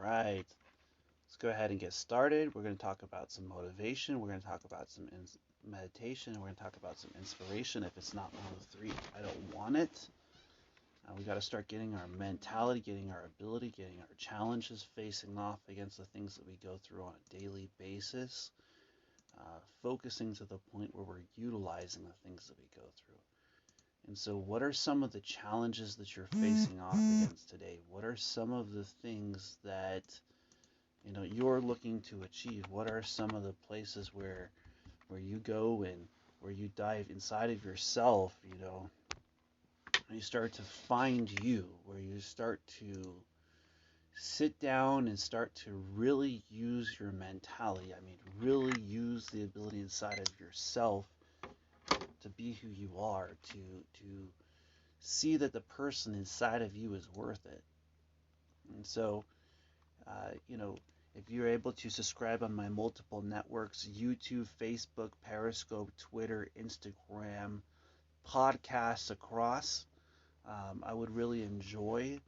right, let's go ahead and get started. We're going to talk about some motivation. We're going to talk about some meditation. We're going to talk about some inspiration. If it's not one of the three, I don't want it. We got to start getting our mentality, getting our ability, getting our challenges facing off against the things that we go through on a daily basis, focusing to the point where we're utilizing the things that we go through. And so, what are some of the challenges that you're facing off against today? What are some of the things that you're looking to achieve? What are some of the places where you go and where you dive inside of yourself? And you start to find you, where you start to sit down and start to really use your mentality. I mean, really use the ability inside of yourself to be who you are, to see that the person inside of you is worth it. And so, uh, you know, if you're able to subscribe on my multiple networks, YouTube, Facebook, Periscope, Twitter, Instagram, podcasts across, I would really enjoy.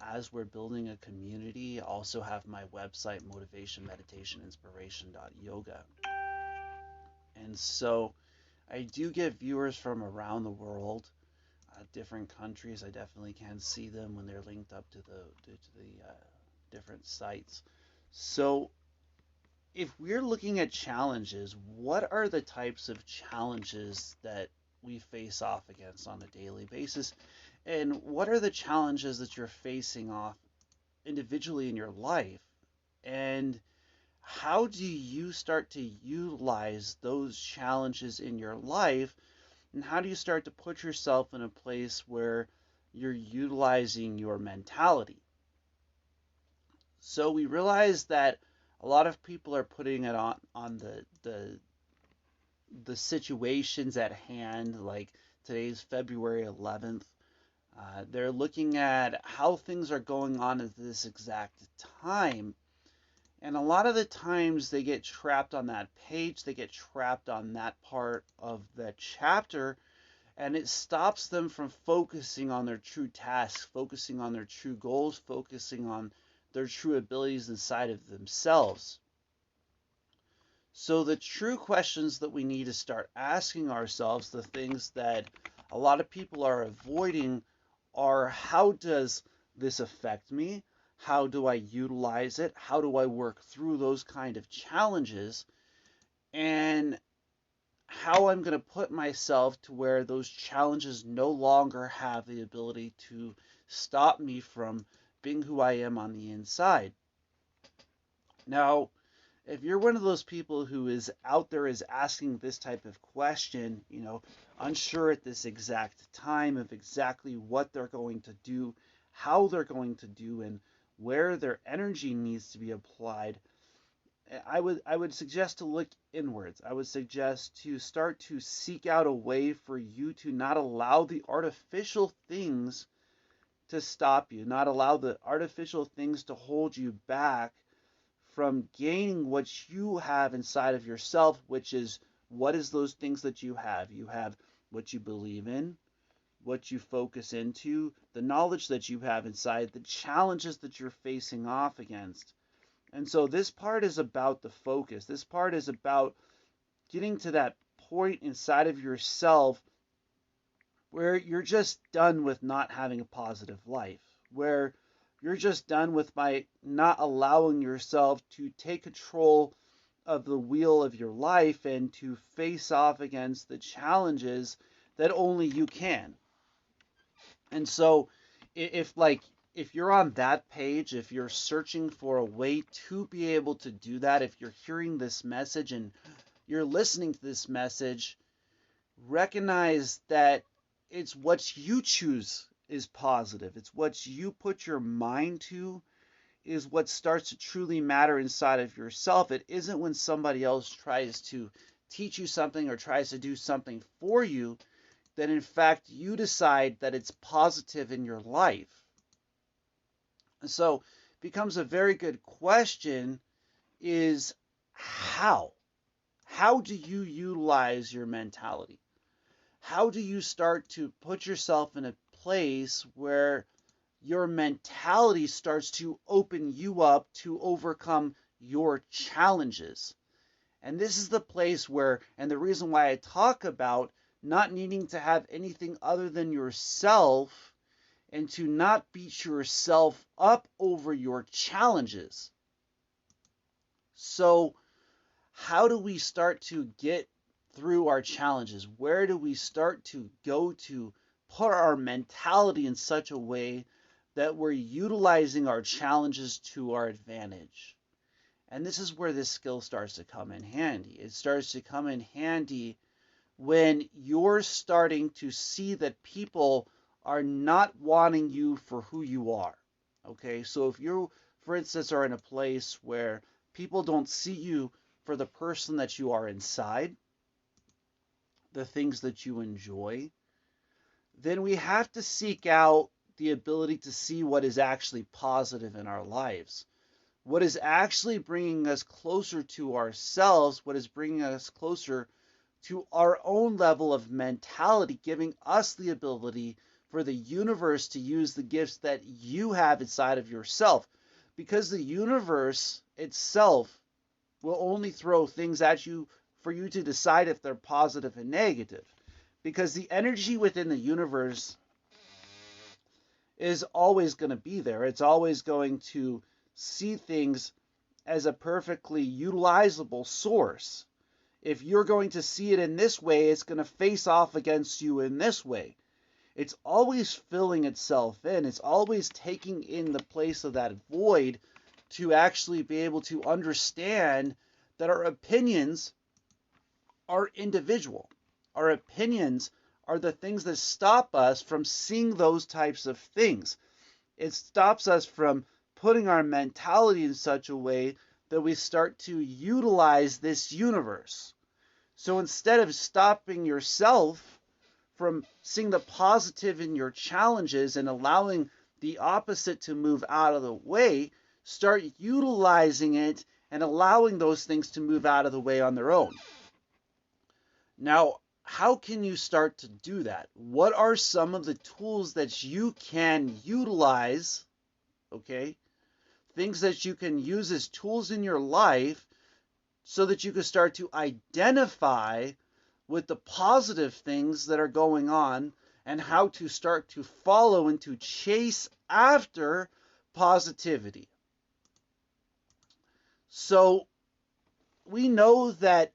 As we're building a community, I also have my website, motivation, meditation, inspiration.yoga. And so I do get viewers from around the world, different countries. I definitely can see them when they're linked up to the different sites. So if we're looking at challenges, what are the types of challenges that we face off against on a daily basis? And what are the challenges that you're facing off individually in your life? And how do you start to utilize those challenges in your life? And how do you start to put yourself in a place where you're utilizing your mentality? So we realize that a lot of people are putting it on the situations at hand, like today's February 11th. They're looking at how things are going on at this exact time. And a lot of the times they get trapped on that page, they get trapped on that part of the chapter, and it stops them from focusing on their true tasks, focusing on their true goals, focusing on their true abilities inside of themselves. So the true questions that we need to start asking ourselves, the things that a lot of people are avoiding, are how does this affect me? How do I utilize it? How do I work through those kind of challenges? And how I'm going to put myself to where those challenges no longer have the ability to stop me from being who I am on the inside. Now, if you're one of those people who is out there is asking this type of question, unsure at this exact time of exactly what they're going to do, how they're going to do, and where their energy needs to be applied, I would suggest to look inwards. I would suggest to start to seek out a way for you to not allow the artificial things to stop you, not allow the artificial things to hold you back from gaining what you have inside of yourself, which is, what is those things that you have? You have what you believe in, what you focus into, the knowledge that you have inside, the challenges that you're facing off against. And so this part is about the focus. This part is about getting to that point inside of yourself where you're just done with not having a positive life, where you're just done with by not allowing yourself to take control of the wheel of your life and to face off against the challenges that only you can. And so if you're on that page, if you're searching for a way to be able to do that, if you're hearing this message and you're listening to this message, recognize that it's what you choose is positive. It's what you put your mind to is what starts to truly matter inside of yourself. It isn't when somebody else tries to teach you something or tries to do something for you that in fact you decide that it's positive in your life. And so it becomes a very good question is how? How do you utilize your mentality? How do you start to put yourself in a place where your mentality starts to open you up to overcome your challenges. And this is the place where, and the reason why I talk about not needing to have anything other than yourself and to not beat yourself up over your challenges. So, how do we start to get through our challenges? Where do we start to go to put our mentality in such a way that we're utilizing our challenges to our advantage? And this is where this skill starts to come in handy. It starts to come in handy when you're starting to see that people are not wanting you for who you are. Okay, so if you, for instance, are in a place where people don't see you for the person that you are inside, the things that you enjoy, then we have to seek out the ability to see what is actually positive in our lives. What is actually bringing us closer to ourselves, what is bringing us closer to our own level of mentality, giving us the ability for the universe to use the gifts that you have inside of yourself. Because the universe itself will only throw things at you for you to decide if they're positive and negative. Because the energy within the universe is always going to be there. It's always going to see things as a perfectly utilizable source. If you're going to see it in this way, it's going to face off against you in this way. It's always filling itself in. It's always taking in the place of that void to actually be able to understand that our opinions are individual. Our opinions are the things that stop us from seeing those types of things. It stops us from putting our mentality in such a way that we start to utilize this universe. So instead of stopping yourself from seeing the positive in your challenges and allowing the opposite to move out of the way, start utilizing it and allowing those things to move out of the way on their own. Now, how can you start to do that? What are some of the tools that you can utilize, okay? Things that you can use as tools in your life so that you can start to identify with the positive things that are going on and how to start to follow and to chase after positivity. So we know that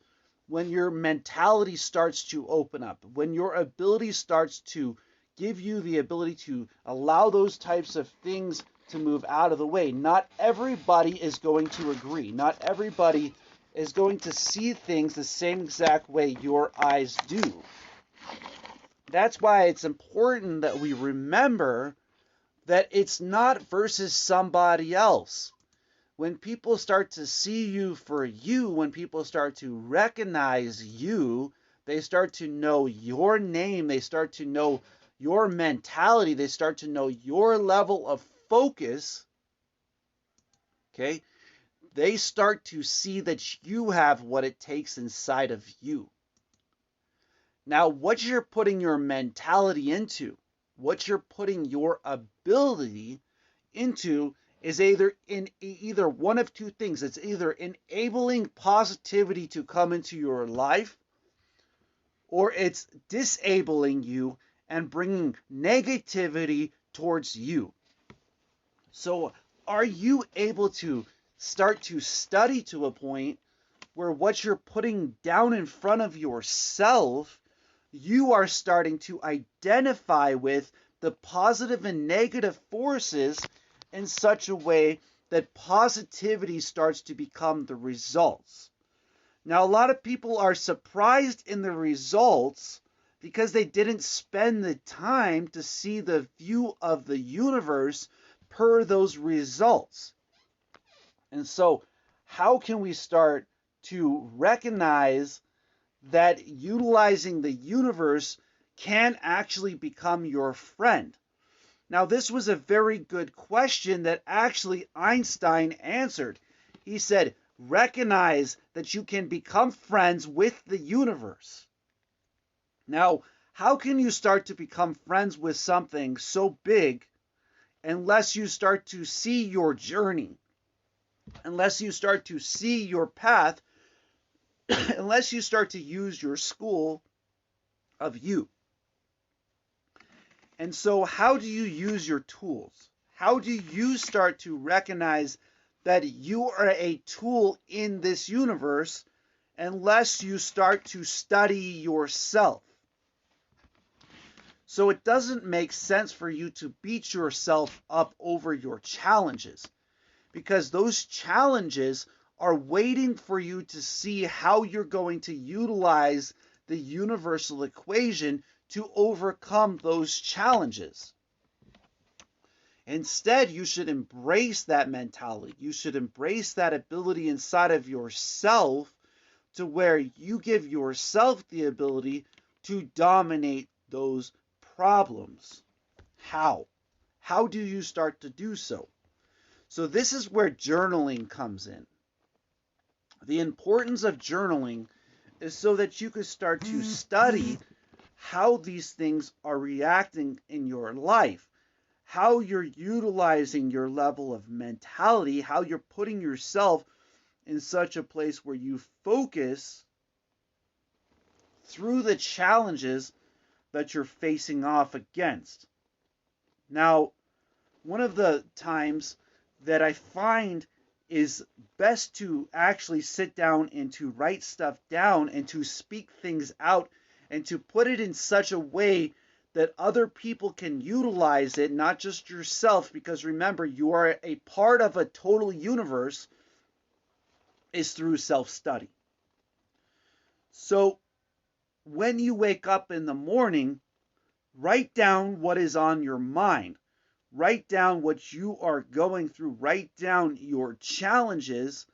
when your mentality starts to open up, when your ability starts to give you the ability to allow those types of things to move out of the way, not everybody is going to agree. Not everybody is going to see things the same exact way your eyes do. That's why it's important that we remember that it's not versus somebody else. When people start to see you for you, when people start to recognize you, they start to know your name, they start to know your mentality, they start to know your level of focus, okay? They start to see that you have what it takes inside of you. Now, what you're putting your mentality into, what you're putting your ability into is either one of two things. It's either enabling positivity to come into your life, or it's disabling you and bringing negativity towards you. So are you able to start to study to a point where what you're putting down in front of yourself, you are starting to identify with the positive and negative forces in such a way that positivity starts to become the results. Now, a lot of people are surprised in the results because they didn't spend the time to see the view of the universe per those results. And so, how can we start to recognize that utilizing the universe can actually become your friend? Now, this was a very good question that actually Einstein answered. He said, recognize that you can become friends with the universe. Now, how can you start to become friends with something so big unless you start to see your journey, unless you start to see your path, unless you start to use your school of you. And so, how do you use your tools? How do you start to recognize that you are a tool in this universe unless you start to study yourself? So it doesn't make sense for you to beat yourself up over your challenges, because those challenges are waiting for you to see how you're going to utilize the universal equation to overcome those challenges. Instead, you should embrace that mentality. You should embrace that ability inside of yourself to where you give yourself the ability to dominate those problems. How? How do you start to do so? So this is where journaling comes in. The importance of journaling is so that you can start to study how these things are reacting in your life, how you're utilizing your level of mentality, how you're putting yourself in such a place where you focus through the challenges that you're facing off against. Now, one of the times that I find is best to actually sit down and to write stuff down and to speak things out and to put it in such a way that other people can utilize it, not just yourself, because remember, you are a part of a total universe, is through self-study. So when you wake up in the morning, write down what is on your mind. Write down what you are going through. Write down your challenges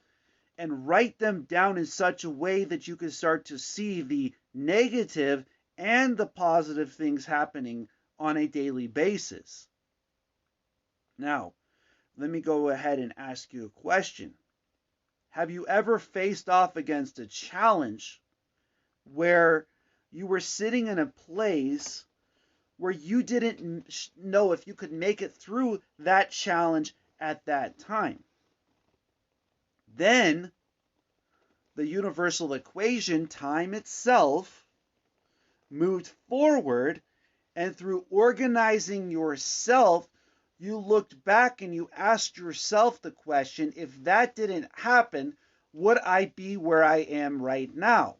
and write them down in such a way that you can start to see the negative and the positive things happening on a daily basis. Now, let me go ahead and ask you a question. Have you ever faced off against a challenge where you were sitting in a place where you didn't know if you could make it through that challenge at that time? Then the universal equation, time itself, moved forward, and through organizing yourself, you looked back and you asked yourself the question, if that didn't happen, would I be where I am right now?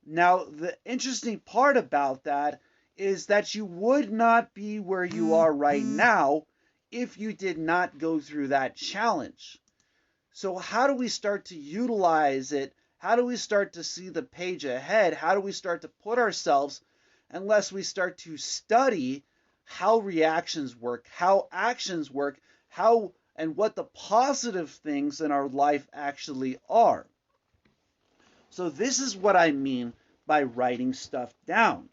Now, the interesting part about that is that you would not be where you are right now if you did not go through that challenge. So how do we start to utilize it? How do we start to see the page ahead? How do we start to put ourselves, unless we start to study how reactions work, how actions work, how and what the positive things in our life actually are? So this is what I mean by writing stuff down.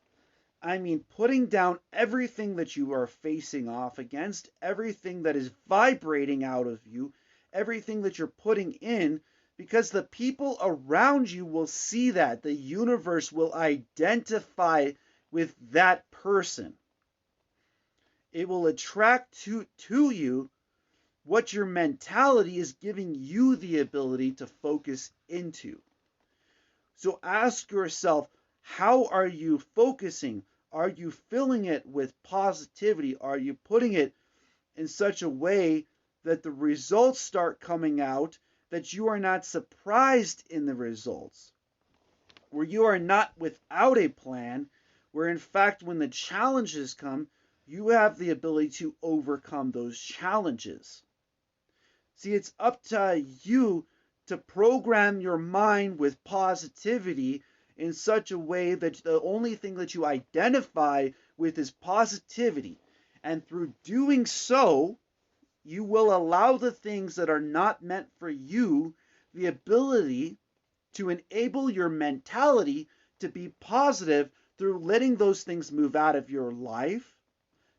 I mean putting down everything that you are facing off against, everything that is vibrating out of you, everything that you're putting in, because the people around you will see that. The universe will identify with that person. It will attract to you what your mentality is giving you the ability to focus into. So ask yourself, how are you focusing? Are you filling it with positivity? Are you putting it in such a way that the results start coming out, that you are not surprised in the results, where you are not without a plan, where in fact when the challenges come, you have the ability to overcome those challenges? See, it's up to you to program your mind with positivity in such a way that the only thing that you identify with is positivity. And through doing so, you will allow the things that are not meant for you the ability to enable your mentality to be positive through letting those things move out of your life,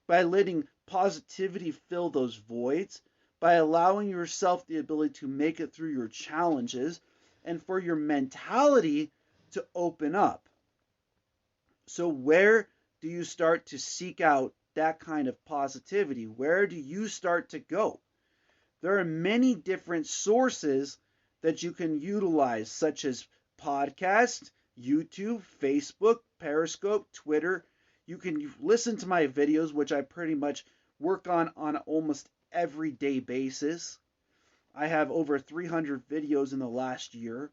by letting positivity fill those voids, by allowing yourself the ability to make it through your challenges, and for your mentality to open up. So where do you start to seek out that kind of positivity? Where do you start to go? There are many different sources that you can utilize, such as podcasts, YouTube, Facebook, Periscope, Twitter. You can listen to my videos, which I pretty much work on almost everyday basis. I have over 300 videos in the last year.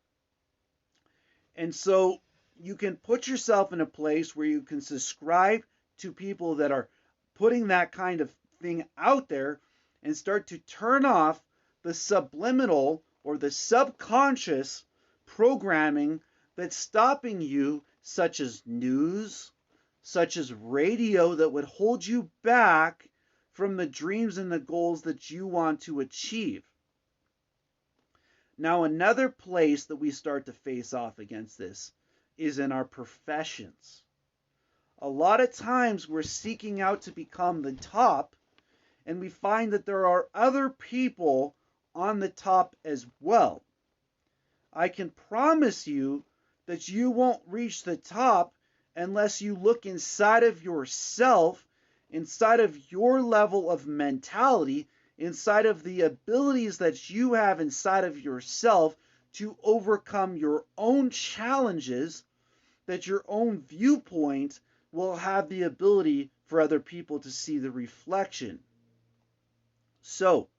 And so you can put yourself in a place where you can subscribe to people that are putting that kind of thing out there and start to turn off the subliminal or the subconscious programming that's stopping you, such as news, such as radio, that would hold you back from the dreams and the goals that you want to achieve. Now, another place that we start to face off against this is in our professions. A lot of times we're seeking out to become the top, and we find that there are other people on the top as well. I can promise you that you won't reach the top unless you look inside of yourself, inside of your level of mentality, inside of the abilities that you have inside of yourself to overcome your own challenges, that your own viewpoint will have the ability for other people to see the reflection. So,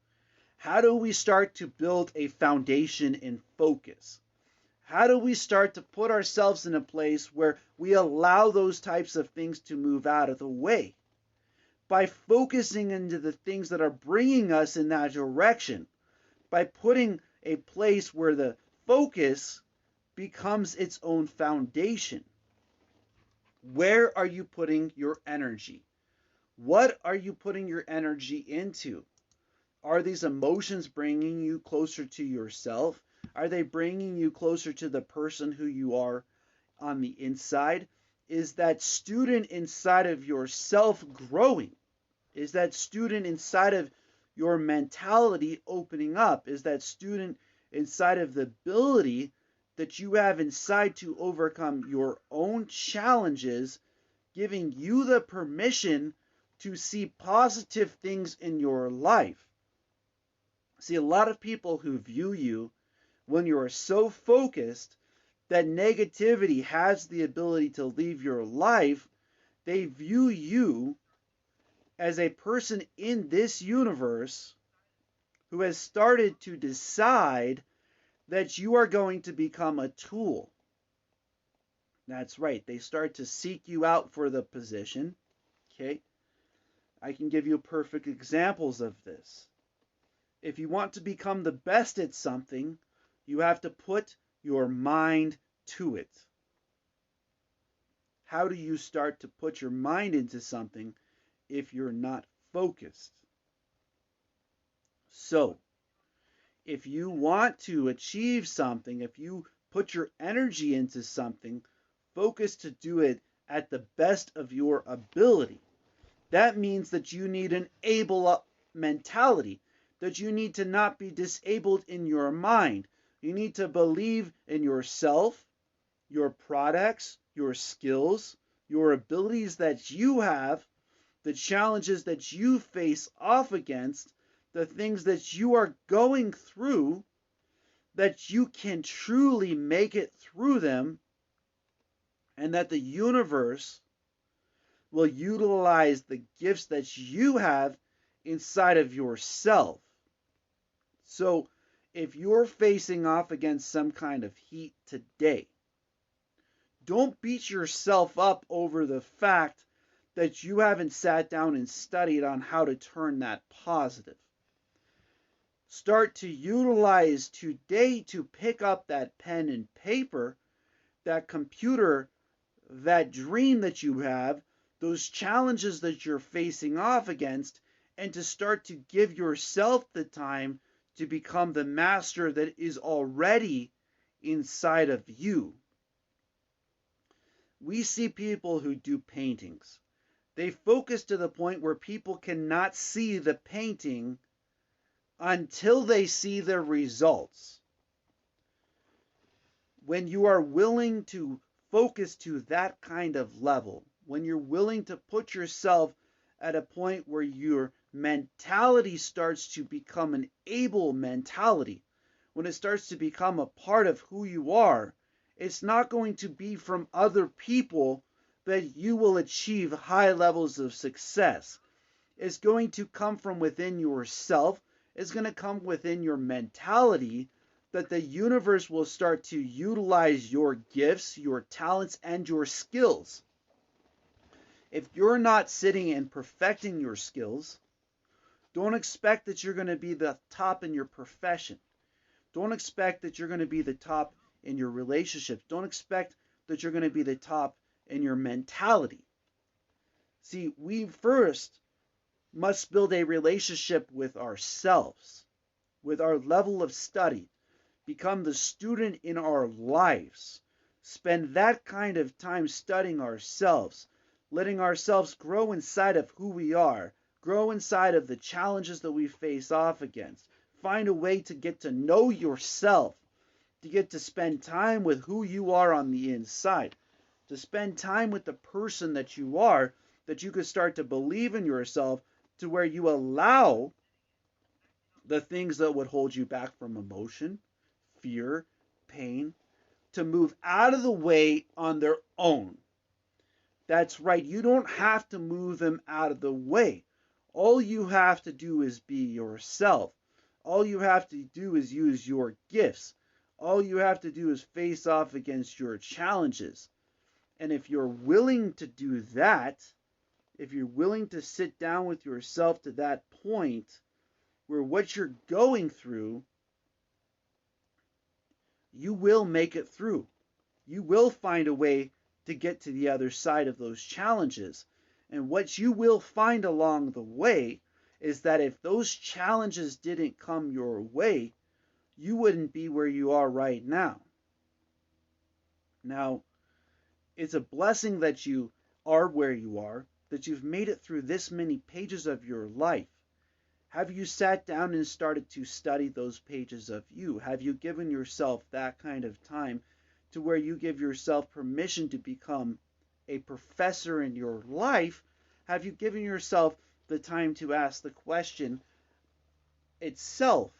how do we start to build a foundation in focus? How do we start to put ourselves in a place where we allow those types of things to move out of the way? By focusing into the things that are bringing us in that direction, by putting a place where the focus becomes its own foundation. Where are you putting your energy? What are you putting your energy into? Are these emotions bringing you closer to yourself? Are they bringing you closer to the person who you are on the inside? Is that student inside of yourself growing? Is that student inside of your mentality opening up? Is that student inside of the ability that you have inside to overcome your own challenges, giving you the permission to see positive things in your life? See, a lot of people who view you when you are so focused that negativity has the ability to leave your life, they view you as a person in this universe who has started to decide that you are going to become a tool. That's right. They start to seek you out for the position. Okay? I can give you perfect examples of this. If you want to become the best at something, you have to put your mind to it. How do you start to put your mind into something if you're not focused? So, if you want to achieve something, if you put your energy into something, focus to do it at the best of your ability. That means that you need an able mentality, that you need to not be disabled in your mind. You need to believe in yourself, your products, your skills, your abilities that you have, the challenges that you face off against, the things that you are going through, that you can truly make it through them, and that the universe will utilize the gifts that you have inside of yourself. So, if you're facing off against some kind of heat today, don't beat yourself up over the fact that you haven't sat down and studied on how to turn that positive. Start to utilize today to pick up that pen and paper, that computer, that dream that you have, those challenges that you're facing off against, and to start to give yourself the time to become the master that is already inside of you. We see people who do paintings. They focus to the point where people cannot see the painting until they see the results. When you are willing to focus to that kind of level, when you're willing to put yourself at a point where your mentality starts to become an able mentality, when it starts to become a part of who you are, it's not going to be from other people that you will achieve high levels of success. It's going to come from within yourself. It's going to come within your mentality, that the universe will start to utilize your gifts, your talents, and your skills. If you're not sitting and perfecting your skills, don't expect that you're going to be the top in your profession. Don't expect that you're going to be the top in your relationships. Don't expect that you're going to be the top in your mentality. See, we first must build a relationship with ourselves, with our level of study, become the student in our lives, spend that kind of time studying ourselves, letting ourselves grow inside of who we are, grow inside of the challenges that we face off against, find a way to get to know yourself, to get to spend time with who you are on the inside, to spend time with the person that you are, that you could start to believe in yourself, to where you allow the things that would hold you back from emotion, fear, pain, to move out of the way on their own. That's right, you don't have to move them out of the way. All you have to do is be yourself. All you have to do is use your gifts. All you have to do is face off against your challenges. And if you're willing to do that, if you're willing to sit down with yourself to that point where what you're going through, you will make it through. You will find a way to get to the other side of those challenges. And what you will find along the way is that if those challenges didn't come your way, you wouldn't be where you are right now. Now, it's a blessing that you are where you are, that you've made it through this many pages of your life. Have you sat down and started to study those pages of you? Have you given yourself that kind of time to where you give yourself permission to become a professor in your life? Have you given yourself the time to ask the question itself,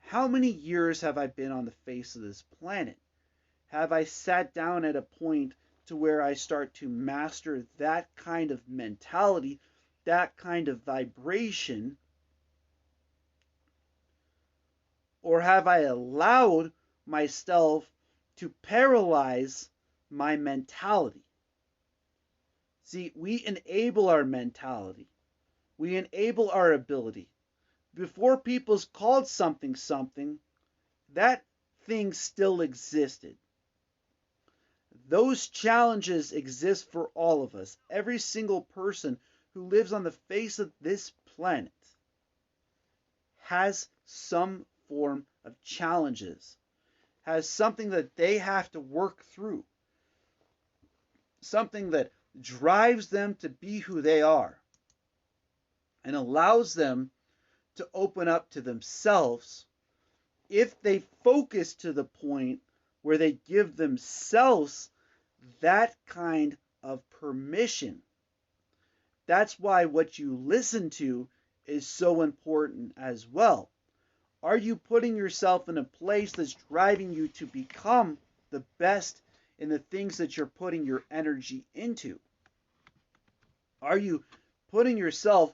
how many years have I been on the face of this planet? Have I sat down at a point to where I start to master that kind of mentality, that kind of vibration? Or have I allowed myself to paralyze my mentality? See, we enable our mentality. We enable our ability. Before people's called something something, that thing still existed. Those challenges exist for all of us. Every single person who lives on the face of this planet has some form of challenges, has something that they have to work through, something that drives them to be who they are and allows them to open up to themselves if they focus to the point where they give themselves that kind of permission. That's why what you listen to is so important as well. Are you putting yourself in a place that's driving you to become the best in the things that you're putting your energy into? Are you putting yourself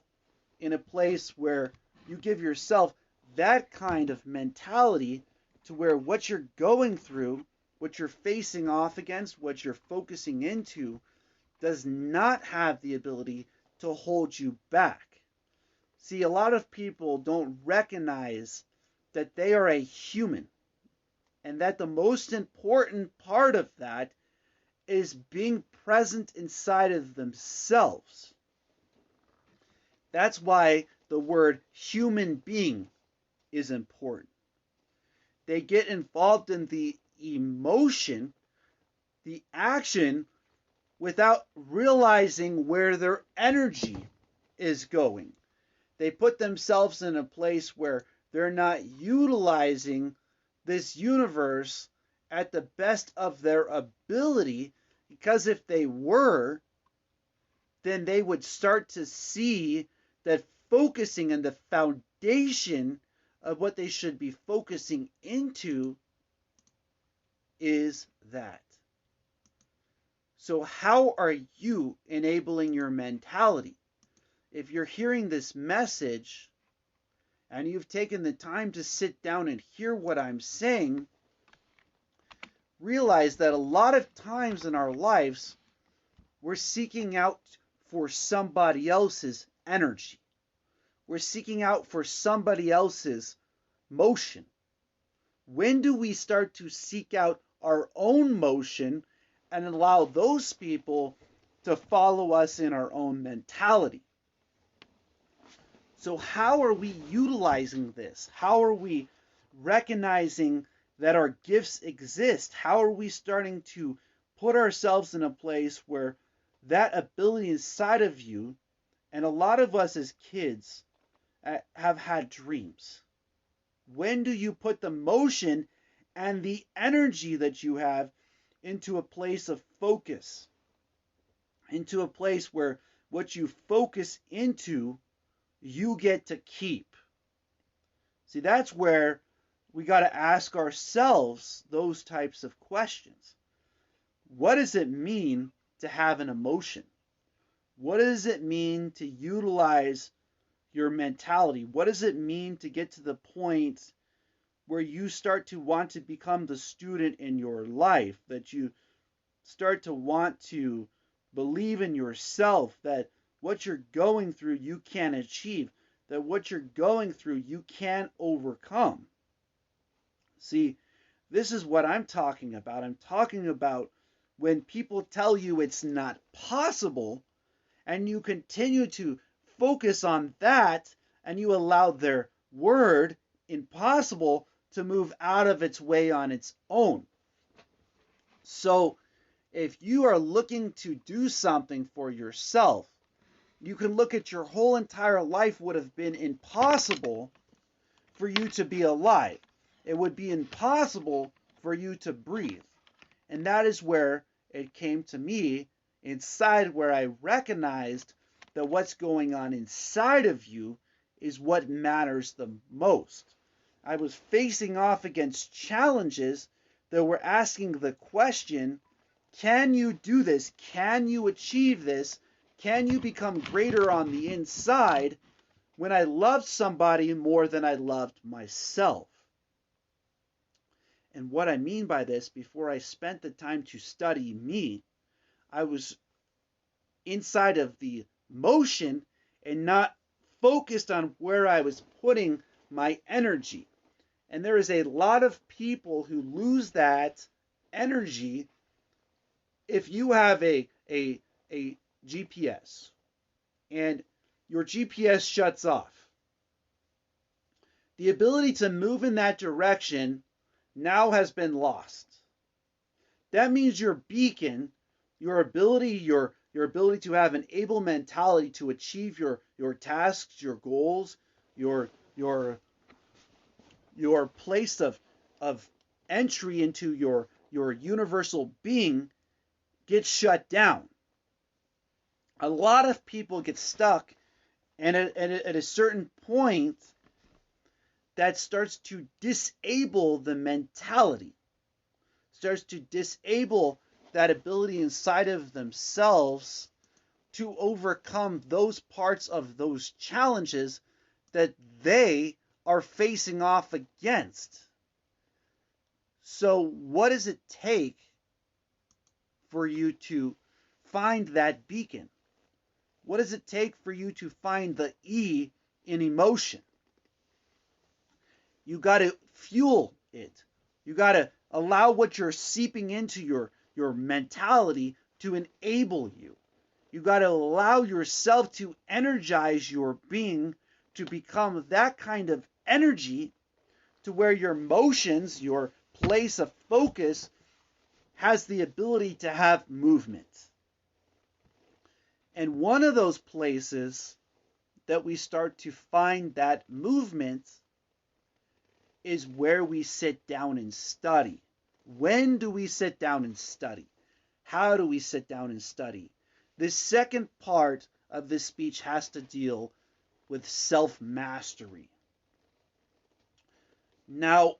in a place where you give yourself that kind of mentality to where what you're going through, what you're facing off against, what you're focusing into, does not have the ability to hold you back? See, a lot of people don't recognize that they are a human, and that the most important part of that is being present inside of themselves. That's why the word human being is important. They get involved in the emotion, the action, without realizing where their energy is going. They put themselves in a place where they're not utilizing this universe at the best of their ability, because if they were, then they would start to see that focusing on the foundation of what they should be focusing into is that. So how are you enabling your mentality? If you're hearing this message and you've taken the time to sit down and hear what I'm saying, realize that a lot of times in our lives, we're seeking out for somebody else's energy. We're seeking out for somebody else's motion. When do we start to seek out our own motion and allow those people to follow us in our own mentality? So how are we utilizing this? How are we recognizing that our gifts exist? How are we starting to put ourselves in a place where that ability inside of you, and a lot of us as kids have had dreams. When do you put the motion and the energy that you have into a place of focus? Into a place where what you focus into, you get to keep. See, that's where we got to ask ourselves those types of questions. What does it mean to have an emotion? What does it mean to utilize your mentality? What does it mean to get to the point where you start to want to become the student in your life, that you start to want to believe in yourself, that what you're going through you can achieve, that what you're going through you can overcome? See, this is what I'm talking about. I'm talking about when people tell you it's not possible, and you continue to focus on that, and you allow their word, impossible, to move out of its way on its own. So if you are looking to do something for yourself, you can look at your whole entire life would have been impossible for you to be alive. It would be impossible for you to breathe. And that is where it came to me inside, where I recognized that what's going on inside of you is what matters the most. I was facing off against challenges that were asking the question, can you do this? Can you achieve this? Can you become greater on the inside? When I loved somebody more than I loved myself. And what I mean by this, before I spent the time to study me, I was inside of the motion and not focused on where I was putting my energy. And there is a lot of people who lose that energy. If you have a GPS and your GPS shuts off, the ability to move in that direction now has been lost. That means your beacon, your ability to have an able mentality to achieve your tasks, your goals, your place of entry into your universal being gets shut down. A lot of people get stuck, and at a certain point, that starts to disable the mentality, starts to disable that ability inside of themselves to overcome those parts of those challenges that they are facing off against. So what does it take for you to find that beacon? What does it take for you to find the E in emotion? You got to fuel it. You got to allow what you're seeping into your mentality to enable you. You got to allow yourself to energize your being to become that kind of energy to where your emotions, your place of focus, has the ability to have movement. And one of those places that we start to find that movement is where we sit down and study. When do we sit down and study? How do we sit down and study? This second part of this speech has to deal with self-mastery. Now,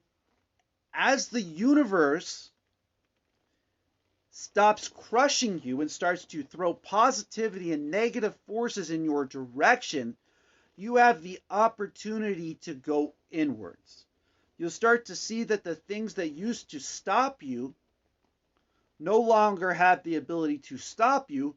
as the universe stops crushing you and starts to throw positivity and negative forces in your direction, you have the opportunity to go inwards. You'll start to see that the things that used to stop you no longer have the ability to stop you.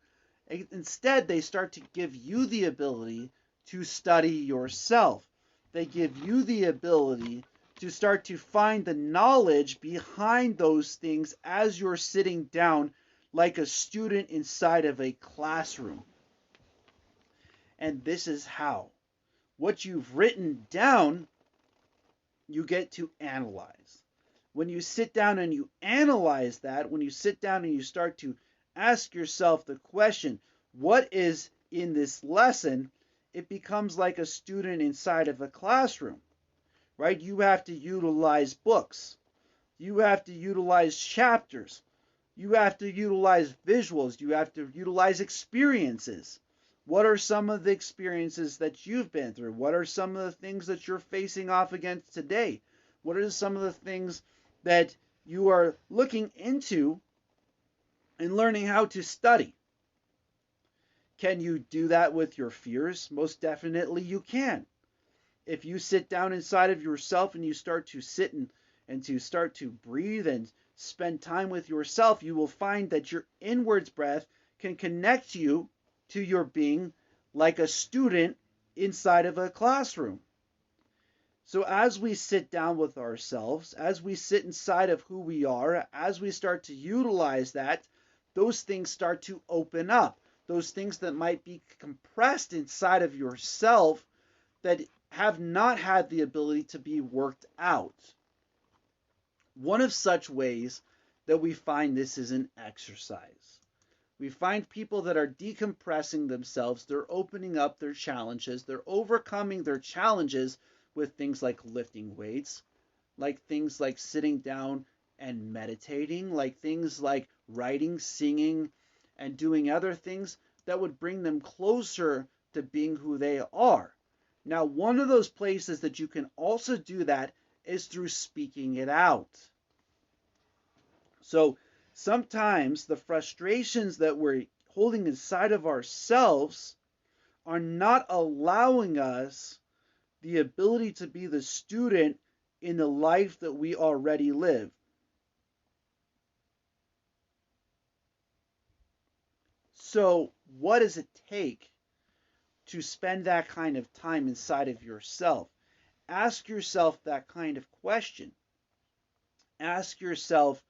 Instead, they start to give you the ability to study yourself. They give you the ability to start to find the knowledge behind those things as you're sitting down like a student inside of a classroom. And this is how. What you've written down, you get to analyze. When you sit down and you analyze that, when you sit down and you start to ask yourself the question, what is in this lesson? It becomes like a student inside of a classroom, right? You have to utilize books. You have to utilize chapters. You have to utilize visuals. You have to utilize experiences. What are some of the experiences that you've been through? What are some of the things that you're facing off against today? What are some of the things that you are looking into and learning how to study? Can you do that with your fears? Most definitely you can. If you sit down inside of yourself and you start to sit and to start to breathe and spend time with yourself, you will find that your inwards breath can connect you to your being like a student inside of a classroom. So as we sit down with ourselves, as we sit inside of who we are, as we start to utilize that, those things start to open up. Those things that might be compressed inside of yourself that have not had the ability to be worked out. One of such ways that we find this is an exercise. We find people that are decompressing themselves, they're opening up their challenges, they're overcoming their challenges with things like lifting weights, like things like sitting down and meditating, like things like writing, singing, and doing other things that would bring them closer to being who they are. Now, one of those places that you can also do that is through speaking it out. So sometimes the frustrations that we're holding inside of ourselves are not allowing us the ability to be the student in the life that we already live. So what does it take to spend that kind of time inside of yourself? Ask yourself that kind of question. Ask yourself,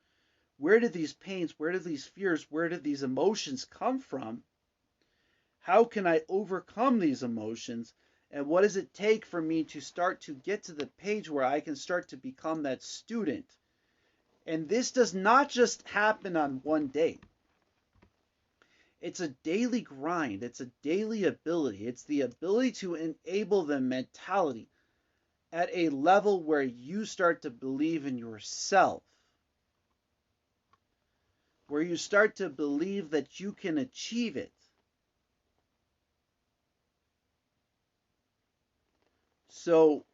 where did these pains, where did these fears, where did these emotions come from? How can I overcome these emotions? And what does it take for me to start to get to the page where I can start to become that student? And this does not just happen on one day. It's a daily grind. It's a daily ability. It's the ability to enable the mentality at a level where you start to believe in yourself, where you start to believe that you can achieve it. So,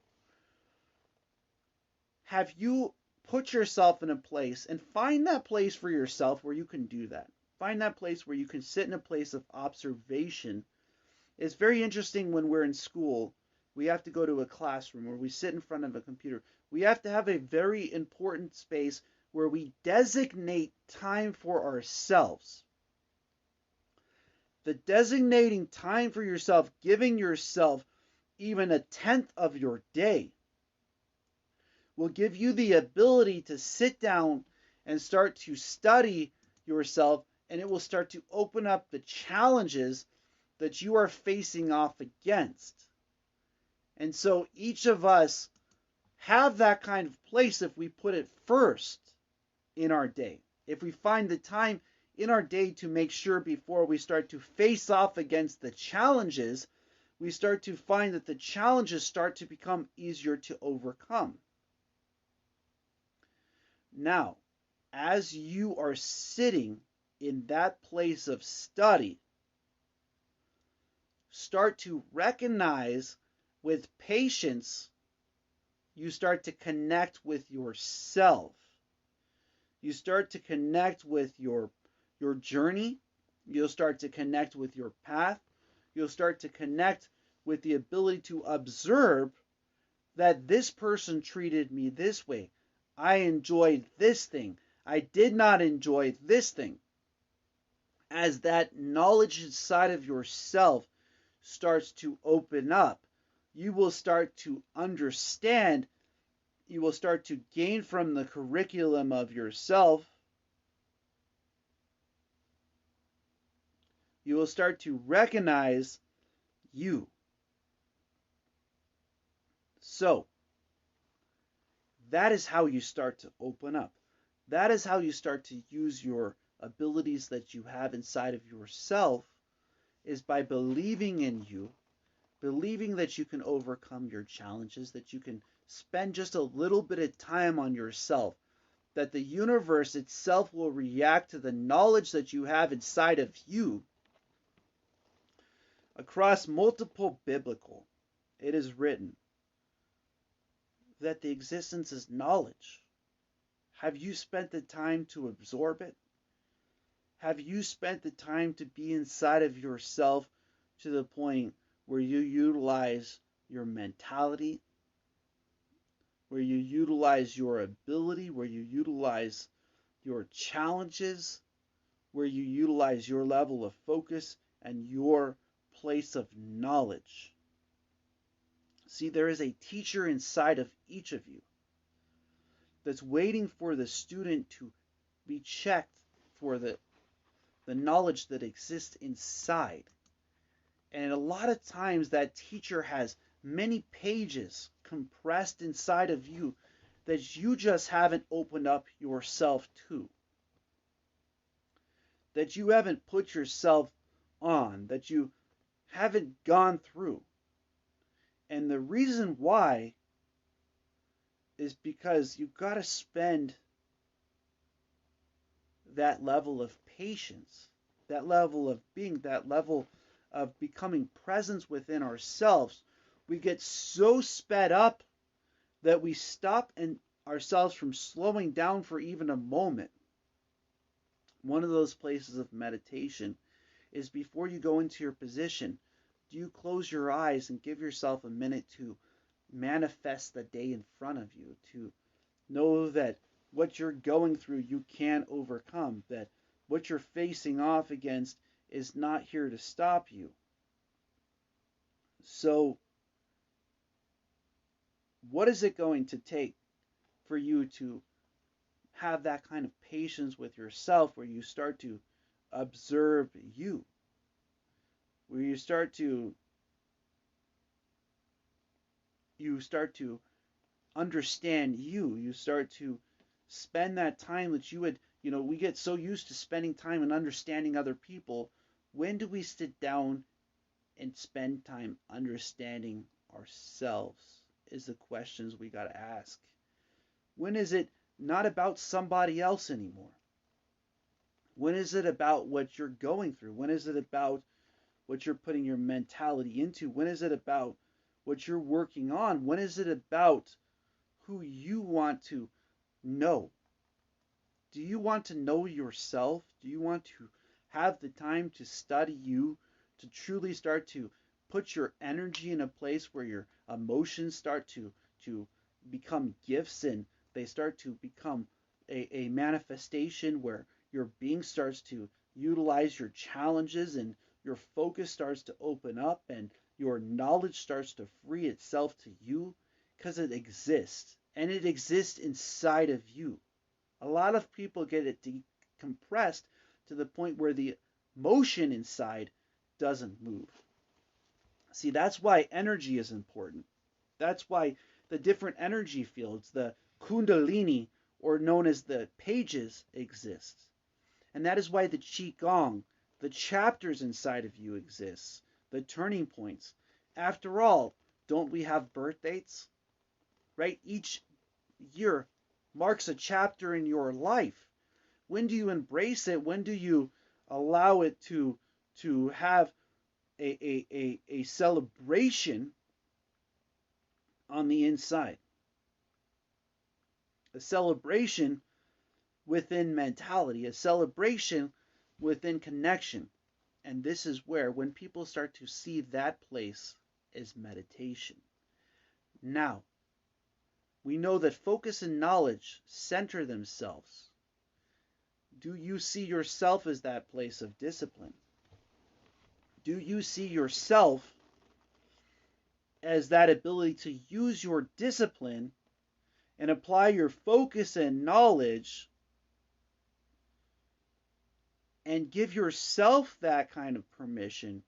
have you put yourself in a place, and find that place for yourself where you can do that? Find that place where you can sit in a place of observation. It's very interesting when we're in school, we have to go to a classroom or we sit in front of a computer. We have to have a very important space where we designate time for ourselves. The designating time for yourself, giving yourself even a tenth of your day, will give you the ability to sit down and start to study yourself, and it will start to open up the challenges that you are facing off against. And so each of us have that kind of place if we put it first in our day. If we find the time in our day to make sure before we start to face off against the challenges, we start to find that the challenges start to become easier to overcome. Now, as you are sitting in that place of study, start to recognize with patience, you start to connect with yourself. You start to connect with your journey. You'll start to connect with your path. You'll start to connect with the ability to observe that this person treated me this way. I enjoyed this thing. I did not enjoy this thing. As that knowledge inside of yourself starts to open up, you will start to understand, you will start to gain from the curriculum of yourself. You will start to recognize you. So, that is how you start to open up. That is how you start to use your abilities that you have inside of yourself, is by believing in you, believing that you can overcome your challenges, that you can spend just a little bit of time on yourself, that the universe itself will react to the knowledge that you have inside of you. Across multiple biblical, it is written that the existence is knowledge. Have you spent the time to absorb it? Have you spent the time to be inside of yourself to the point where you utilize your mentality, where you utilize your ability, where you utilize your challenges, where you utilize your level of focus and your place of knowledge? See, there is a teacher inside of each of you that's waiting for the student to be checked for the knowledge that exists inside. And a lot of times that teacher has many pages compressed inside of you that you just haven't opened up yourself to. That you haven't put yourself on, that you haven't gone through. And the reason why is because you've got to spend that level of patience, that level of being, that level of becoming presence within ourselves. We get so sped up that we stop ourselves from slowing down for even a moment. One of those places of meditation is before you go into your position, do you close your eyes and give yourself a minute to manifest the day in front of you, to know that what you're going through you can overcome, that what you're facing off against is not here to stop you. So what is it going to take for you to have that kind of patience with yourself, where you start to observe you, where you start to understand you, you start to spend that time that you would, we get so used to spending time and understanding other people. When do we sit down and spend time understanding ourselves is the questions we got to ask. When is it not about somebody else anymore? When is it about what you're going through? When is it about what you're putting your mentality into? When is it about what you're working on? When is it about who you want to know? Do you want to know yourself? Do you want to have the time to study you, to truly start to put your energy in a place where your emotions start to become gifts, and they start to become a manifestation where your being starts to utilize your challenges, and your focus starts to open up, and your knowledge starts to free itself to you, because it exists, and it exists inside of you. A lot of people get it decompressed to the point where the motion inside doesn't move. See, that's why energy is important. That's why the different energy fields, the Kundalini, or known as the pages, exist. And that is why the Qigong, the chapters inside of you, exists, the turning points. After all, don't we have birth dates? Right? Each year marks a chapter in your life. When do you embrace it? When do you allow it to have a celebration on the inside, a celebration within mentality, a celebration within connection. And this is where, when people start to see that place as meditation. Now, we know that focus and knowledge center themselves. Do you see yourself as that place of discipline? Do you see yourself as that ability to use your discipline and apply your focus and knowledge and give yourself that kind of permission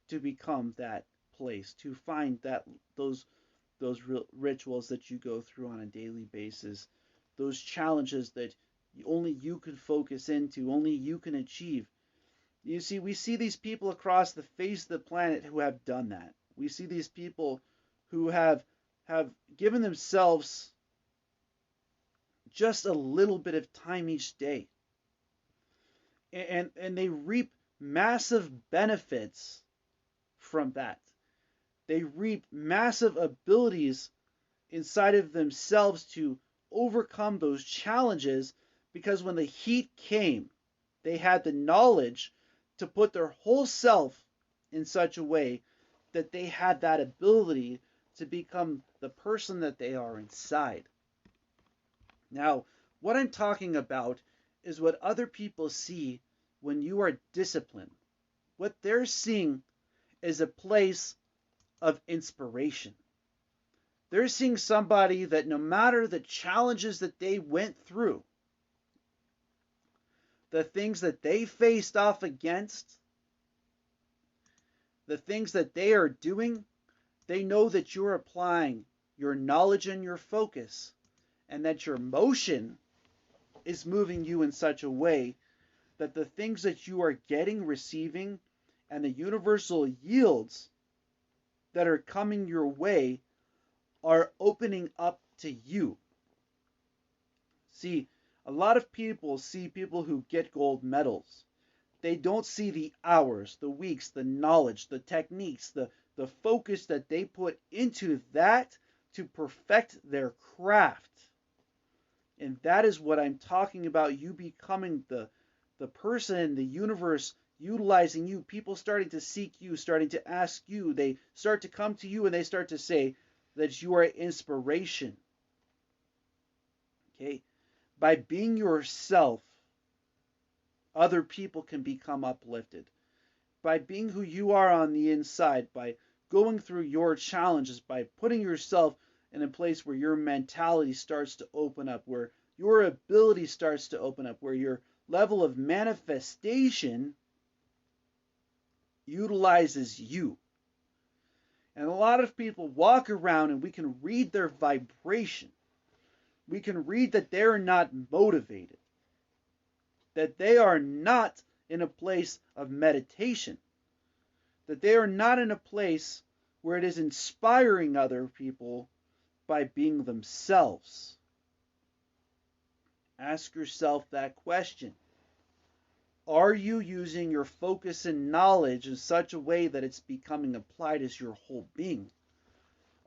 to become that place, to find that those rituals that you go through on a daily basis, those challenges that only you can focus into, only you can achieve. You see, we see these people across the face of the planet who have done that. We see these people who have given themselves just a little bit of time each day. And they reap massive benefits from that. They reap massive abilities inside of themselves to overcome those challenges, because when the heat came, they had the knowledge to put their whole self in such a way that they had that ability to become the person that they are inside. Now, what I'm talking about is what other people see when you are disciplined. What they're seeing is a place of inspiration. They're seeing somebody that no matter the challenges that they went through, the things that they faced off against, the things that they are doing, they know that you're applying your knowledge and your focus, and that your motion is moving you in such a way that the things that you are getting, receiving, and the universal yields that are coming your way are opening up to you. See, a lot of people see people who get gold medals. They don't see the hours, the weeks, the knowledge, the techniques, the focus that they put into that to perfect their craft. And that is what I'm talking about, you becoming the person in the universe, utilizing you, people starting to seek you, starting to ask you, they start to come to you and they start to say that you are inspiration. Okay? By being yourself, other people can become uplifted. By being who you are on the inside, by going through your challenges, by putting yourself in a place where your mentality starts to open up, where your ability starts to open up, where your level of manifestation utilizes you. And a lot of people walk around and we can read their vibration. We can read that they're not motivated, that they are not in a place of meditation, that they are not in a place where it is inspiring other people by being themselves. Ask yourself that question. Are you using your focus and knowledge in such a way that it's becoming applied as your whole being?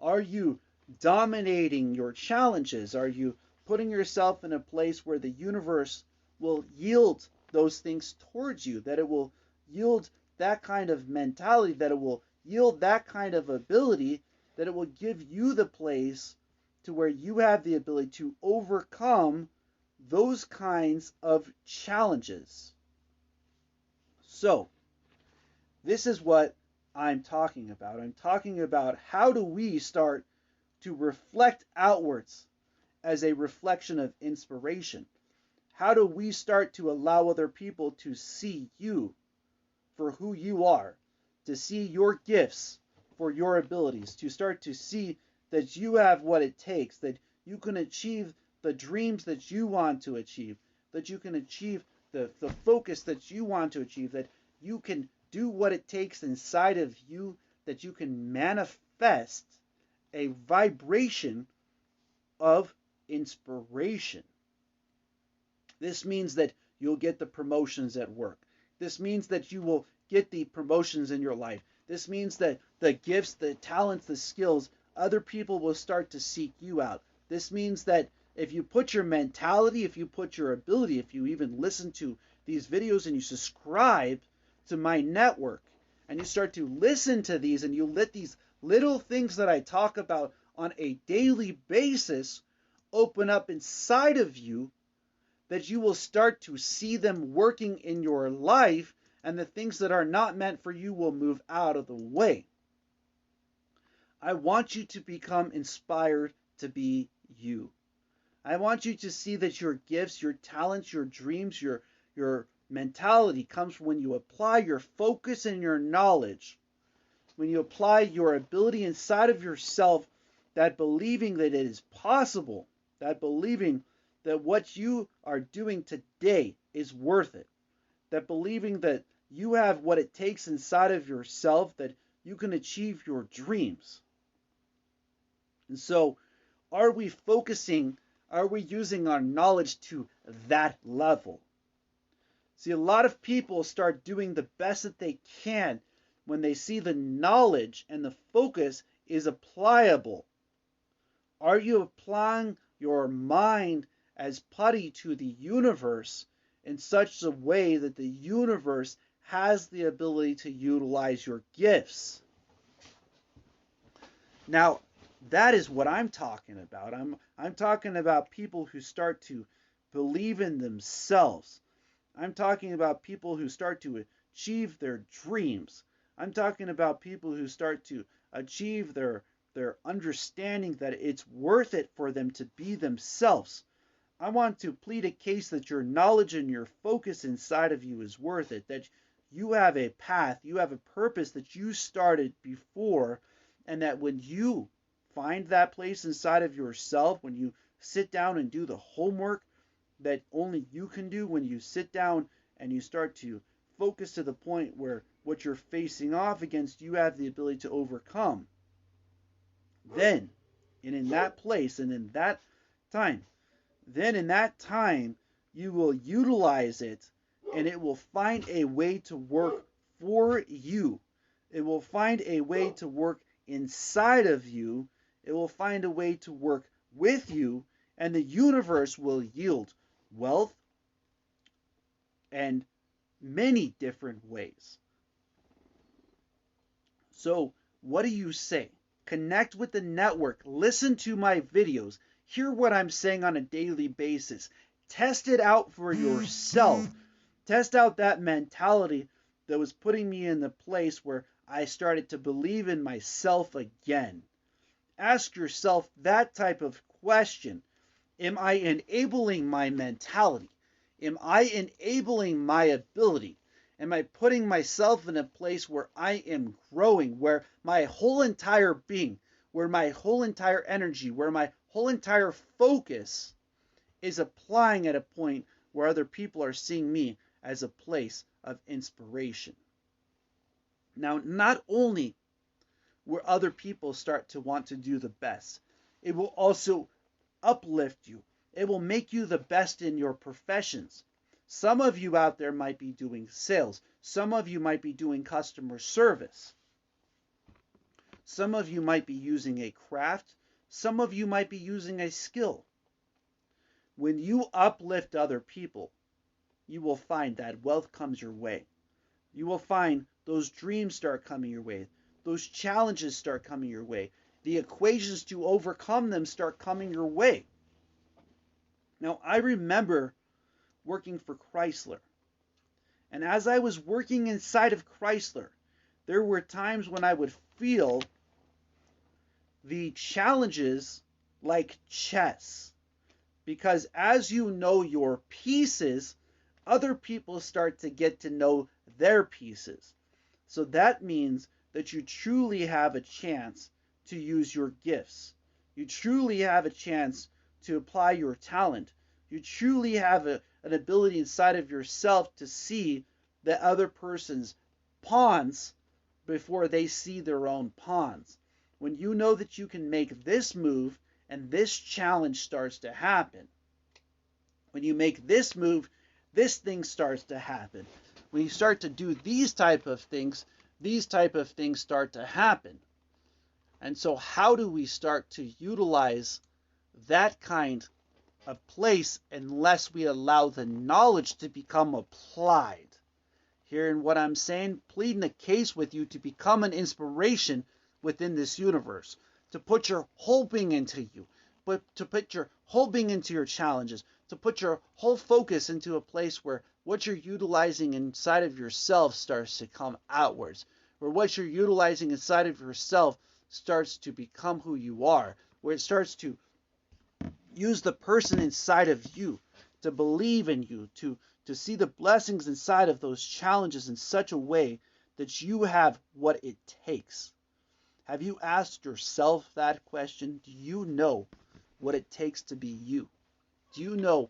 Are you dominating your challenges? Are you putting yourself in a place where the universe will yield those things towards you, that it will yield that kind of mentality, that it will yield that kind of ability, that it will give you the place to where you have the ability to overcome those kinds of challenges? So, this is what I'm talking about. I'm talking about how do we start to reflect outwards as a reflection of inspiration? How do we start to allow other people to see you for who you are, to see your gifts for your abilities, to start to see that you have what it takes, that you can achieve the dreams that you want to achieve, that you can achieve the focus that you want to achieve, that you can do what it takes inside of you, that you can manifest a vibration of inspiration. This means that you'll get the promotions at work. This means that you will get the promotions in your life. This means that the gifts, the talents, the skills, other people will start to seek you out. This means that if you put your mentality, if you put your ability, if you even listen to these videos and you subscribe to my network and you start to listen to these and you let these little things that I talk about on a daily basis open up inside of you, that you will start to see them working in your life, and the things that are not meant for you will move out of the way. I want you to become inspired to be you. I want you to see that your gifts, your talents, your dreams, your mentality comes from when you apply your focus and your knowledge. When you apply your ability inside of yourself, that believing that it is possible, that believing that what you are doing today is worth it, that believing that you have what it takes inside of yourself, that you can achieve your dreams. And so, are we focusing, are we using our knowledge to that level? See, a lot of people start doing the best that they can when they see the knowledge and the focus is applicable. Are you applying your mind as putty to the universe in such a way that the universe has the ability to utilize your gifts? Now, that is what I'm talking about. I'm talking about people who start to believe in themselves. I'm talking about people who start to achieve their dreams. I'm talking about people who start to achieve their understanding that it's worth it for them to be themselves. I want to plead a case that your knowledge and your focus inside of you is worth it, that you have a path, you have a purpose that you started before, and that when you find that place inside of yourself, when you sit down and do the homework that only you can do, when you sit down and you start to focus to the point where what you're facing off against, you have the ability to overcome. Then, and in that place and in that time, you will utilize it, and it will find a way to work for you. It will find a way to work inside of you. It will find a way to work with you, and the universe will yield wealth and many different ways. So, what do you say? Connect with the network. Listen to my videos. Hear what I'm saying on a daily basis. Test it out for yourself. Test out that mentality that was putting me in the place where I started to believe in myself again. Ask yourself that type of question. Am I enabling my mentality? Am I enabling my ability? Am I putting myself in a place where I am growing, where my whole entire being, where my whole entire energy, where my whole entire focus is applying at a point where other people are seeing me as a place of inspiration? Now, not only will other people start to want to do the best, it will also uplift you. It will make you the best in your professions. Some of you out there might be doing sales. Some of you might be doing customer service. Some of you might be using a craft. Some of you might be using a skill. When you uplift other people, you will find that wealth comes your way. You will find those dreams start coming your way. Those challenges start coming your way. The equations to overcome them start coming your way. Now, I remember working for Chrysler. And as I was working inside of Chrysler, there were times when I would feel the challenges like chess. Because as you know your pieces, other people start to get to know their pieces. So that means that you truly have a chance to use your gifts. You truly have a chance to apply your talent. You truly have an ability inside of yourself to see the other person's pawns before they see their own pawns. When you know that you can make this move and this challenge starts to happen. When you make this move, this thing starts to happen. When you start to do these type of things, these type of things start to happen. And so how do we start to utilize that kind of place unless we allow the knowledge to become applied? Hearing what I'm saying, pleading the case with you to become an inspiration within this universe, to put your whole being into you, but to put your whole being into your challenges, to put your whole focus into a place where what you're utilizing inside of yourself starts to come outwards, where what you're utilizing inside of yourself starts to become who you are, where it starts to use the person inside of you, to believe in you, to see the blessings inside of those challenges in such a way that you have what it takes. Have you asked yourself that question? Do you know what it takes to be you? Do you know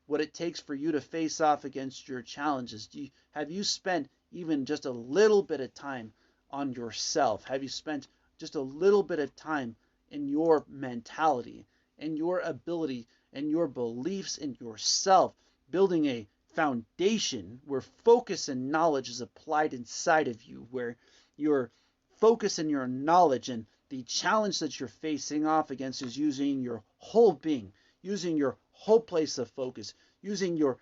what it takes for you to face off against your challenges? Have you spent even just a little bit of time on yourself? Have you spent just a little bit of time in your mentality, in your ability, and your beliefs in yourself, building a foundation where focus and knowledge is applied inside of you, where your focus and your knowledge and the challenge that you're facing off against is using your whole being, using your whole place of focus, using your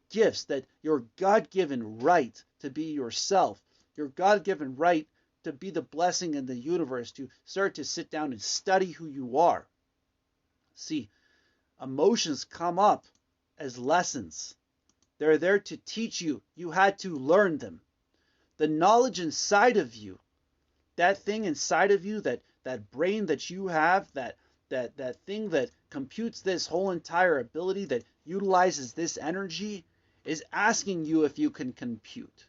gifts, that your God-given right to be yourself, your God-given right to be the blessing in the universe, to start to sit down and study who you are. See, emotions come up as lessons. They're there to teach you. You had to learn them. The knowledge inside of you, that thing inside of you, that brain that you have, that thing that computes this whole entire ability, that utilizes this energy, is asking you if you can compute.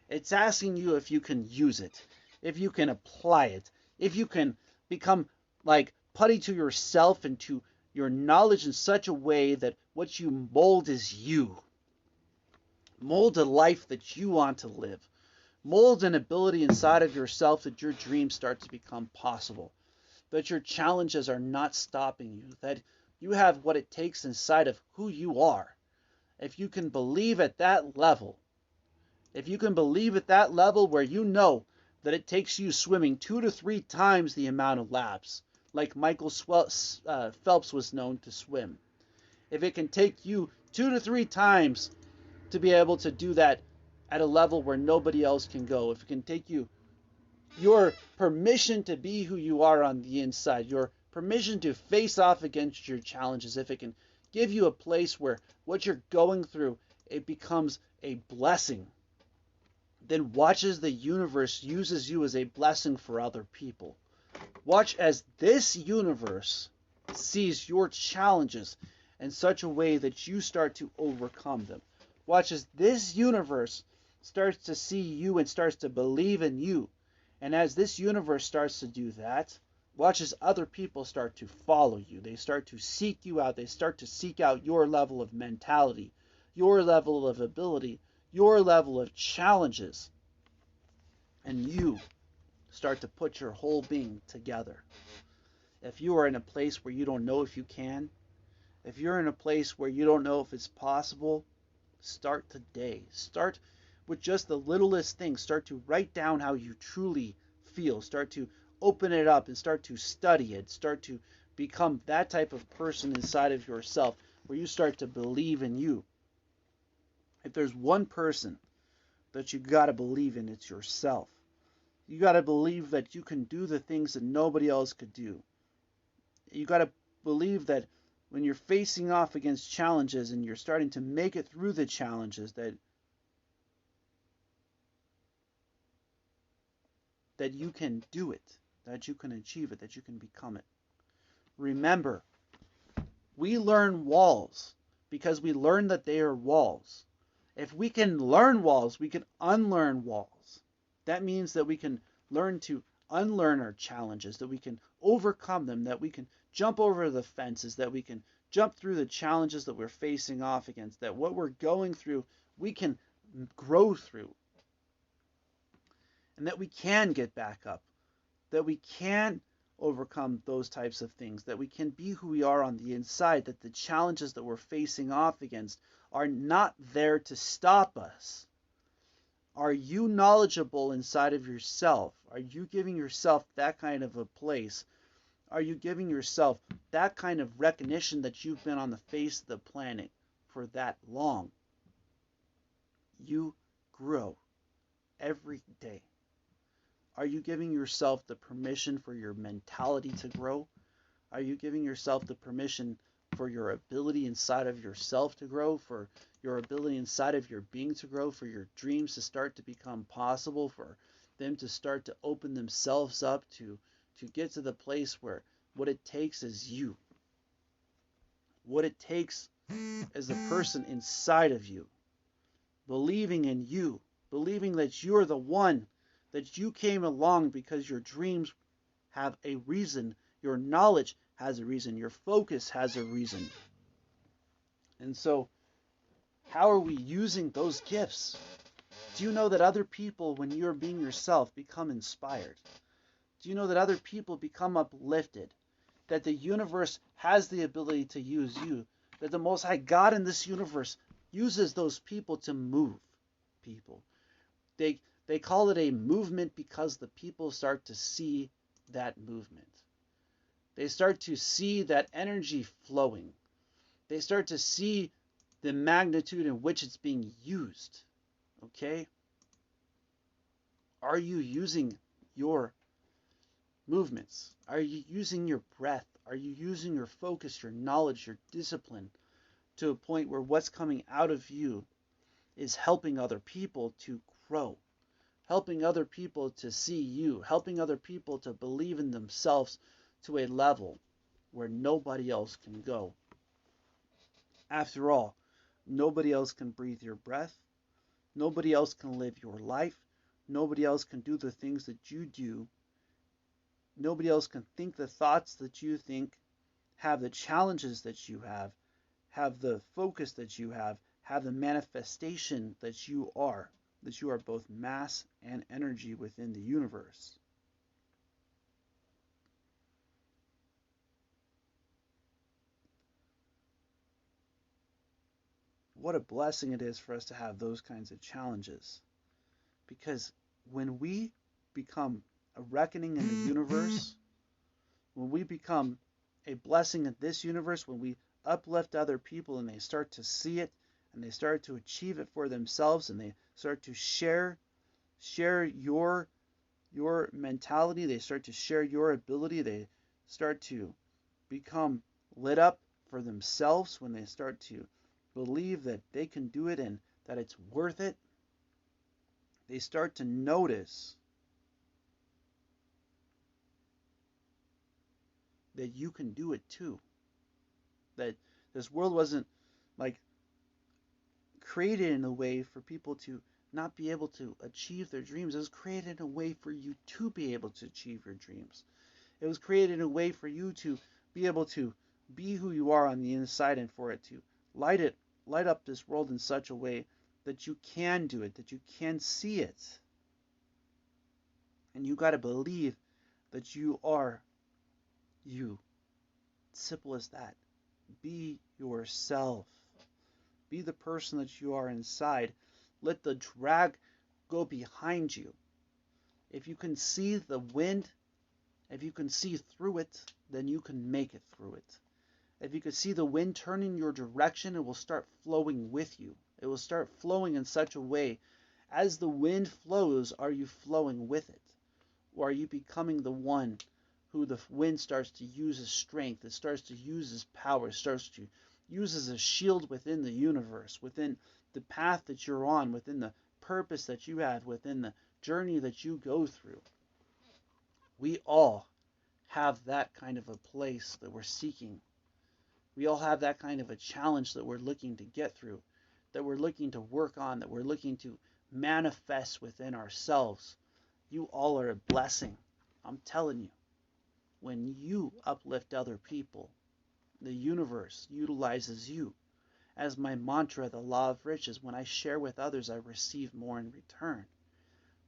It's asking you if you can use it, if you can apply it, if you can become like putty to yourself and to your knowledge in such a way that what you mold is you. Mold a life that you want to live. Mold an ability inside of yourself that your dreams start to become possible. That your challenges are not stopping you. That you have what it takes inside of who you are. If you can believe at that level, if you can believe at that level where you know that it takes you swimming 2 to 3 times the amount of laps, like Michael Phelps was known to swim. If it can take you 2 to 3 times to be able to do that at a level where nobody else can go, if it can take you your permission to be who you are on the inside, your permission to face off against your challenges, if it can give you a place where what you're going through, it becomes a blessing, then watch as the universe uses you as a blessing for other people. Watch as this universe sees your challenges in such a way that you start to overcome them. Watch as this universe starts to see you and starts to believe in you. And as this universe starts to do that, watch as other people start to follow you. They start to seek you out. They start to seek out your level of mentality, your level of ability, your level of challenges. And you start to put your whole being together. If you are in a place where you don't know if you can, if you're in a place where you don't know if it's possible, start today. Start with just the littlest things. Start to write down how you truly feel. Start to open it up and start to study it. Start to become that type of person inside of yourself where you start to believe in you. If there's one person that you got to believe in, it's yourself. You got to believe that you can do the things that nobody else could do. You got to believe that when you're facing off against challenges and you're starting to make it through the challenges, that you can do it, that you can achieve it, that you can become it. Remember, we learn walls because we learn that they are walls. If we can learn walls, we can unlearn walls. That means that we can learn to unlearn our challenges, that we can overcome them, that we can jump over the fences, that we can jump through the challenges that we're facing off against, that what we're going through, we can grow through. And that we can get back up, that we can overcome those types of things, that we can be who we are on the inside, that the challenges that we're facing off against are not there to stop us. Are you knowledgeable inside of yourself? Are you giving yourself that kind of a place? Are you giving yourself that kind of recognition that you've been on the face of the planet for that long? You grow every day. Are you giving yourself the permission for your mentality to grow? Are you giving yourself the permission for your ability inside of yourself to grow, for your ability inside of your being to grow, for your dreams to start to become possible, for them to start to open themselves up to get to the place where what it takes is you. What it takes is the person inside of you, believing in you, believing that you're the one, that you came along because your dreams have a reason, your knowledge has a reason, your focus has a reason. And so, how are we using those gifts? Do you know that other people, when you're being yourself, become inspired? Do you know that other people become uplifted? That the universe has the ability to use you? That the Most High God in this universe uses those people to move people? They call it a movement because the people start to see that movement. They start to see that energy flowing. They start to see the magnitude in which it's being used. Okay? Are you using your movements? Are you using your breath? Are you using your focus, your knowledge, your discipline to a point where what's coming out of you is helping other people to grow, helping other people to see you, helping other people to believe in themselves to a level where nobody else can go? After all, nobody else can breathe your breath. Nobody else can live your life. Nobody else can do the things that you do. Nobody else can think the thoughts that you think, have the challenges that you have the focus that you have the manifestation that you are both mass and energy within the universe. What a blessing it is for us to have those kinds of challenges. Because when we become a reckoning in the universe, when we become a blessing in this universe, when we uplift other people and they start to see it and they start to achieve it for themselves and they start to share your mentality, they start to share your ability, they start to become lit up for themselves, when they start to believe that they can do it and that it's worth it, they start to notice that you can do it too. That this world wasn't like created in a way for people to not be able to achieve their dreams. It was created in a way for you to be able to achieve your dreams. It was created in a way for you to be able to be who you are on the inside, and for it to light up this world in such a way that you can do it, that you can see it. And you got to believe that you are you. Simple as that. Be yourself. Be the person that you are inside. Let the drag go behind you. If you can see the wind, if you can see through it, then you can make it through it. If you can see the wind turning your direction, it will start flowing with you. It will start flowing in such a way. As the wind flows, are you flowing with it? Or are you becoming the one who the wind starts to use as strength, it starts to use as power, it starts to use as a shield within the universe, within the path that you're on, within the purpose that you have, within the journey that you go through? We all have that kind of a place that we're seeking. We all have that kind of a challenge that we're looking to get through, that we're looking to work on, that we're looking to manifest within ourselves. You all are a blessing. I'm telling you, when you uplift other people, the universe utilizes you. As my mantra, the law of riches, when I share with others, I receive more in return.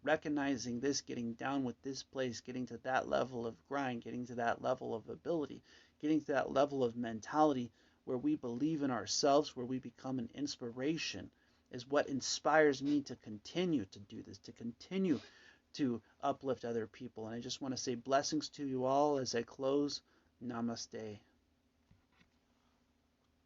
Recognizing this, getting down with this place, getting to that level of grind, getting to that level of ability, getting to that level of mentality where we believe in ourselves, where we become an inspiration, is what inspires me to continue to do this, to continue to uplift other people. And I just want to say blessings to you all as I close. Namaste.